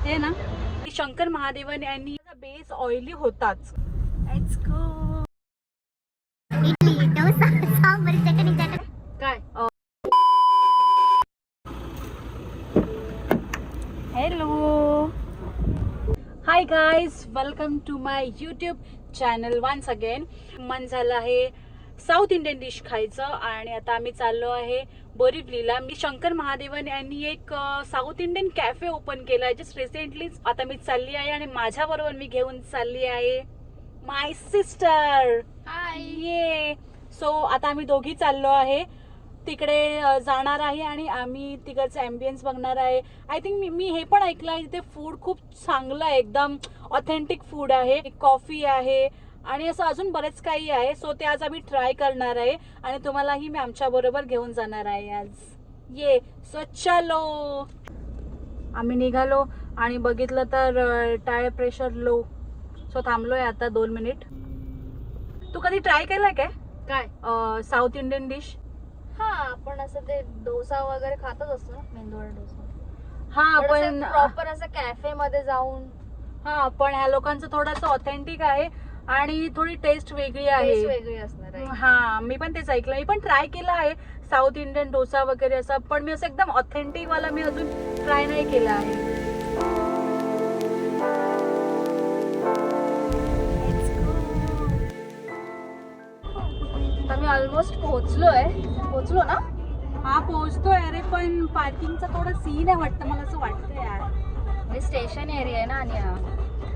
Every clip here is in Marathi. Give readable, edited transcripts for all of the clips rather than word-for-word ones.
हे ना शंकर महादेवन यांनी बेस ऑइली होताच. Let's go. इडली डोसा सांबर चटणी काय hello hi guys, welcome to my YouTube channel once again. मन झालं आहे साऊथ इंडियन डिश खायचं आणि आता आम्ही चाललो आहे बोरिवलीला. मी शंकर महादेवन यांनी एक साऊथ इंडियन कॅफे ओपन केला आहे जस्ट रिसेंटलीच. आता मी चालली आहे आणि माझ्या बरोबर मी घेऊन चालली आहे माय सिस्टर. ये सो आता आम्ही दोघी चाललो आहे तिकडे जाणार आहे आणि आम्ही तिकडचं ॲम्बियन्स बघणार आहे. आय थिंक मी हे पण ऐकलं आहे तिथे फूड खूप चांगलं आहे, एकदम ऑथेंटिक फूड आहे, कॉफी आहे आणि असं अजून बरेच काही आहे. सो ते आज आम्ही ट्राय करणार आहे आणि तुम्हालाही मी आमच्या बरोबर घेऊन जाणार आहे आज. ये सो चलो. आम्ही निघालो आणि बघितलं तर टायर प्रेशर लो. सो थांबलोय आता 2 मिनिट. तू कधी ट्राय केलाय काय साऊथ इंडियन डिश? हा, आपण असं ते डोसा वगैरे खातच असतो ना, मेंदूवडा डोसा. हा पण प्रॉपर असं कॅफे मध्ये जाऊन. हा पण ह्या लोकांचं थोडंसं ऑथेंटिक आहे आणि थोडी टेस्ट वेगळी आहे. वेगळी असणार आहे. हा मी पण तेच ऐकलं. मी पण ट्राय केला आहे साऊथ इंडियन डोसा वगैरे असं, पण मी असं एकदम ऑथेंटिक वाला मी अजून ट्राय नाही केला आहे. आम्ही ऑलमोस्ट पोहोचलो ना. हा पोहोचतोय. अरे पण पार्किंगचा थोडा सीन आहे वाटतं, मला असं वाटतं यार. स्टेशन एरिया आहे ना आणि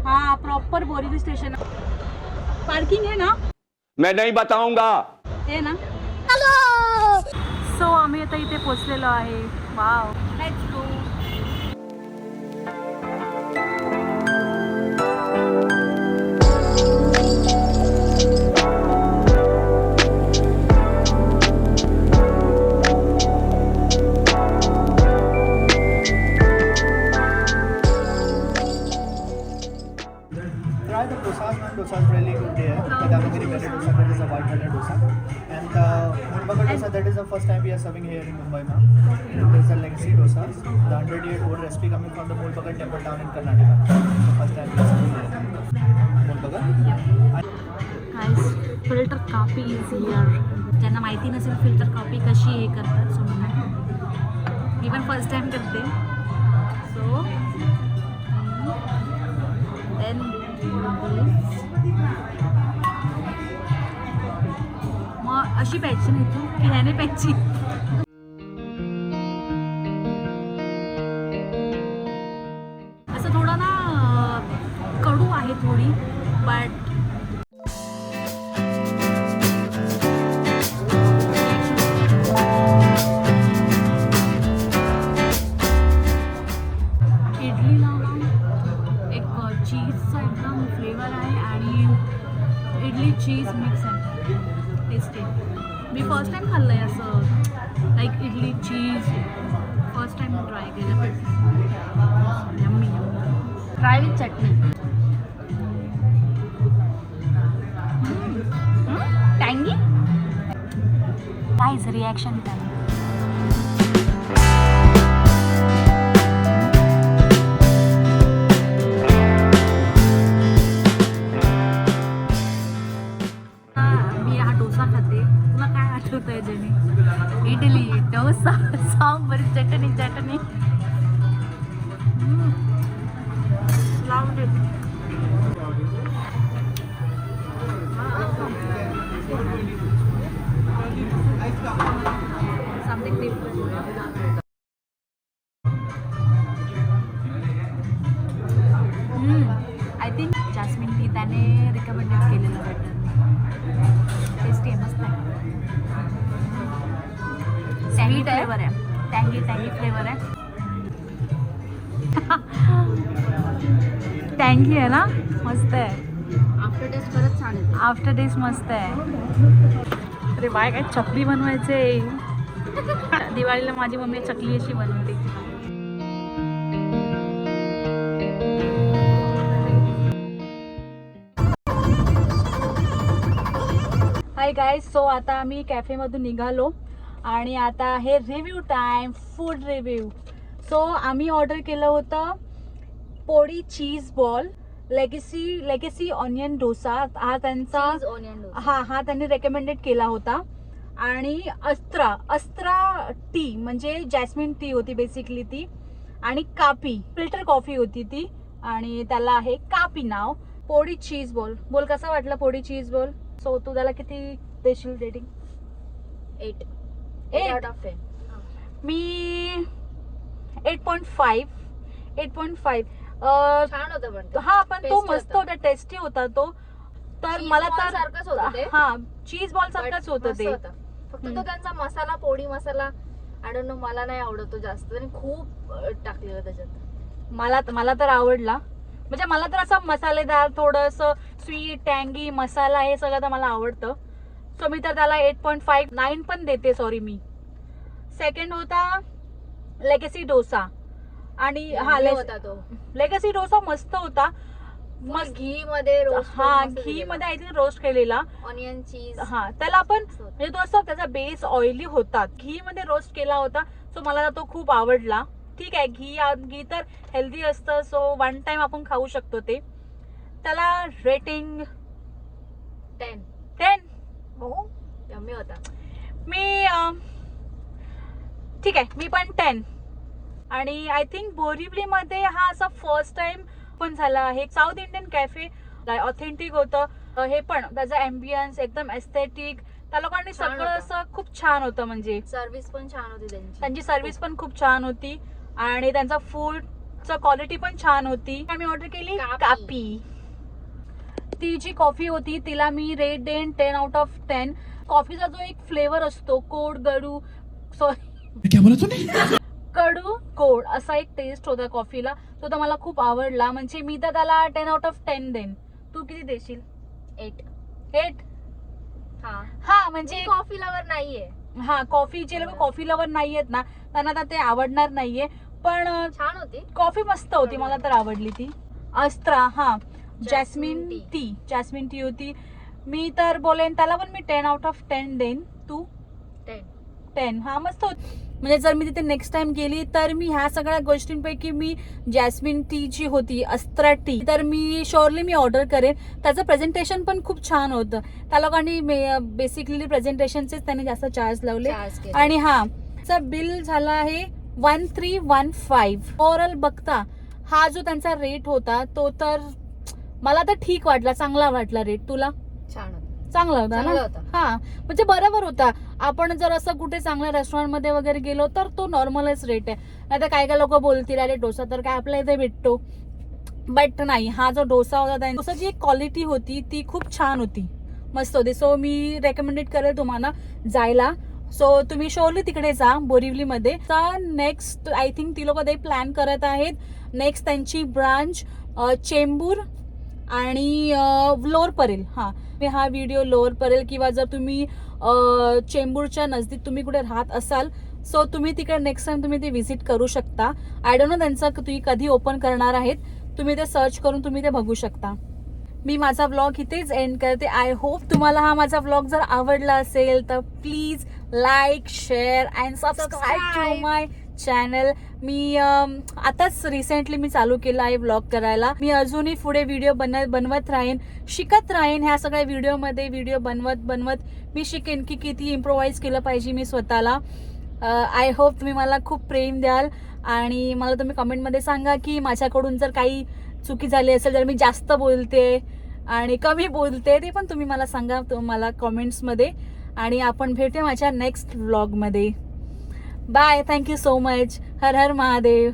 हा प्रॉपर बोरिवली स्टेशन पार्किंग आहे ना. मैं नहीं बताऊंगा. हे ना. सो आम्ही आता इथे पोहोचलेलो आहे. Wow, let's go. Try the dosas, man. Dosa is really good there. The Davangiri breaded dosa, that is a white breaded dosa. And the Mulbagar dosa, that is the first time we are serving here in Mumbai, ma'am. There is a legacy dosa, the 100-year-old recipe coming from the Mulbagar temple town in Karnataka. The first time we are serving here. Mulbagar. Guys, filter coffee is here. ज्यांना माहिती नसेल फिल्टर कॉफी कशी हे करतात, सो मी पण फर्स्ट टाइम करते. सो देन मग अशी प्यायची नाही तू की ह्याने प्यायची. असं थोडं ना कडू आहे थोडी, बट इडलीला एक चीजचा एकदम फ्लेवर आहे आणि इडली चीज मिक्स आहे. टेस्टी. मी फर्स्ट टाइम खाल्लं आहे असं like idli cheese. First time try केलं. Yummy yummy. Try with chutney. टँगी. काहीच रिॲक्शन टँगी. Idli dosa sambar chutney chutney. Something different. I think jasmine tea त्याने रिकमेंडेड केलेलं वाटतं. टेस्टी आहे, मस्त आहे. टँगी फ्लेवर आहे. टँगी फ्लेवर आहे. टँगी आहे ना, मस्त आहे. आफ्टर टेस्ट खरंच छान आहे. आफ्टर टेस्ट मस्त आहे. अरे बाय, काय चकली बनवायचे. दिवाळीला माझी मम्मी चकली अशी बनवते. हाय गाईज, सो आता आम्ही कॅफेमधून निघालो आणि आता आहे review time, food review. So आम्ही ऑर्डर केलं होतं पोळी cheese ball, legacy onion dosa हा त्यांचा ऑनियन हा त्यांनी रेकमेंडेड केला होता. आणि अस्त्रा टी म्हणजे जॅस्मिन टी होती बेसिकली ती, आणि कापी फिल्टर कॉफी होती ती, आणि त्याला आहे कापी नाव. पोळी चीज बॉल, बोल कसा वाटला पोळी चीज बॉल? सो तू त्याला किती देशील रेटिंग? 8 8 out of 10. मी 8.5. छान होतं पण ते. हा पण तो Tasty मस्त होतं. होता, टेस्टी होता तो. तर Cheese मला ball तर सारखंच होतं ते. हा चीज बॉल But सारखंच होतं मस्त ते. होतं. फक्त तो त्यांचा मसाला, पोळी मसाला आय डोंट नो, मला नाही आवडतो जास्त. त्यांनी खूप टाकलेलं त्याच्यात. मला तर आवडला. म्हणजे मला तर असं मसालेदार, थोडस स्वीट, टँगी मसाला हे सगळं तर मला आवडतं. सो मी तर त्याला 8.5 9 पण देते. सॉरी मी. सेकंड होता लेगेसी डोसा, आणि हा Yummy होता तो. लेगेसी डोसा मस्त होता. मस्त घी मध्ये रोस्ट, हा घी मध्ये आय थिंक रोस्ट केलेला. ऑनियन चीज. हा त्याला आपण म्हणजे तो असं त्याचा बेस ऑइली होता, घी मध्ये रोस्ट केला होता. सो मला तो खूप आवडला. ठीक आहे, घी तर हेल्दी असतं, सो वन टाइम आपण खाऊ शकतो ते. त्याला रेटिंग 10. हो. यम्मी होता. मी ठीक आहे, मी पण 10. आणि आय थिंक बोरिवलीमध्ये हा असा फर्स्ट टाइम पण झाला आहे. साऊथ इंडियन कॅफे ऑथेंटिक होतं. हे पण त्याचं अँबियन्स एकदम एस्थेटिक, त्या लोकांनी छान सगळं होतं. असं खूप छान होतं. म्हणजे सर्व्हिस पण छान होती त्यांची सर्व्हिस पण खूप छान होती, आणि त्यांचा फूडचा क्वालिटी पण छान होती. आम्ही ऑर्डर केली कापी. ती जी कॉफी होती तिला मी रेट देईन 10 out of 10. कॉफीचा जो एक फ्लेवर असतो, कडू गोड असा एक टेस्ट होता कॉफीला, तो तर मला खूप आवडला. म्हणजे मी तर त्याला 10 out of 10 देईन. तू किती देशील? 8. हा म्हणजे कॉफी लवर नाहीये. हा कॉफी, जे लोक कॉफी लवर नाहीयेत ना त्यांना तर ते आवडणार नाहीये, पण छान होती. कॉफी मस्त होती, मला तर आवडली ती. अस्त्रा हा जॅस्मिन टी होती. मी तर बोलेन त्याला पण मी 10 out of 10 देईन. तू? 10. हा मस्त होती. म्हणजे जर मी तिथे नेक्स्ट टाइम गेली तर मी ह्या सगळ्या गोष्टींपैकी मी जॅस्मिन टी जी होती, अस्त्रा टी, तर मी श्योरली ऑर्डर करेन. त्याचं प्रेझेंटेशन पण खूप छान होतं. त्या लोकांनी बेसिकली प्रेझेंटेशनचेच त्यांनी जास्त चार्ज लावले. आणि हा बिल झाला आहे 1315. ओव्हरऑल बघता हा जो त्यांचा रेट होता तो तर मला तर ठीक वाटला, चांगला वाटला रेट. तुला? छान होता. चांगला होता चांगला ना? होता. हा म्हणजे बरोबर होता. आपण जर असं कुठे चांगल्या रेस्टॉरंट मध्ये वगैरे गेलो तर तो नॉर्मलच रेट आहे. नाही तर काय काय लोक बोलतील अरे डोसा तर काय आपल्या इथे भेटतो, बट नाही, हा जो डोसा होता डोसाची एक क्वालिटी होती ती खूप छान होती, मस्त होती. सो मी रेकमेंडेड करेल तुम्हाला जायला. सो तुम्ही श्योरली तिकडे जा बोरिवलीमध्ये. नेक्स्ट आय थिंक ती लोक ते प्लॅन करत आहेत. नेक्स्ट त्यांची ब्रांच चेंबूर आणि लोअर परेल. हा व्हिडिओ लोअर परेल, किंवा जर तुम्ही चेंबूरच्या नजदीक तुम्ही कुठे राहत असाल सो तुम्ही तिकडे नेक्स्ट टाइम तुम्ही ते व्हिजिट करू शकता. आय डोंट नो त्यांचं तुम्ही कधी ओपन करणार आहेत, तुम्ही ते सर्च करून तुम्ही ते बघू शकता. मी माझा व्लॉग इथेच एंड करते. आय होप तुम्हाला हा माझा व्लॉग जर आवडला असेल तर please like, share and subscribe to my channel. मी आताच रिसेंटली मी चालू केलं आहे व्लॉग करायला. मी अजूनही पुढे व्हिडिओ बनवत राहीन, शिकत राहीन. ह्या सगळ्या व्हिडिओ बनवत मी शिकेन की किती इम्प्रोवाइज केलं पाहिजे मी स्वतःला. आय होप तुम्ही मला खूप प्रेम द्याल, आणि मला तुम्ही कमेंटमध्ये सांगा की माझ्याकडून जर काही चुकी झाली असेल, जर मी जास्त बोलते आणि कमी बोलते, ते पण तुम्ही मला सांगा तुम्हाला कमेंट्समध्ये. आणि आपण भेटूया माझ्या नेक्स्ट व्लॉगमध्ये. Bye. Thank you so much. Har Har Mahadev.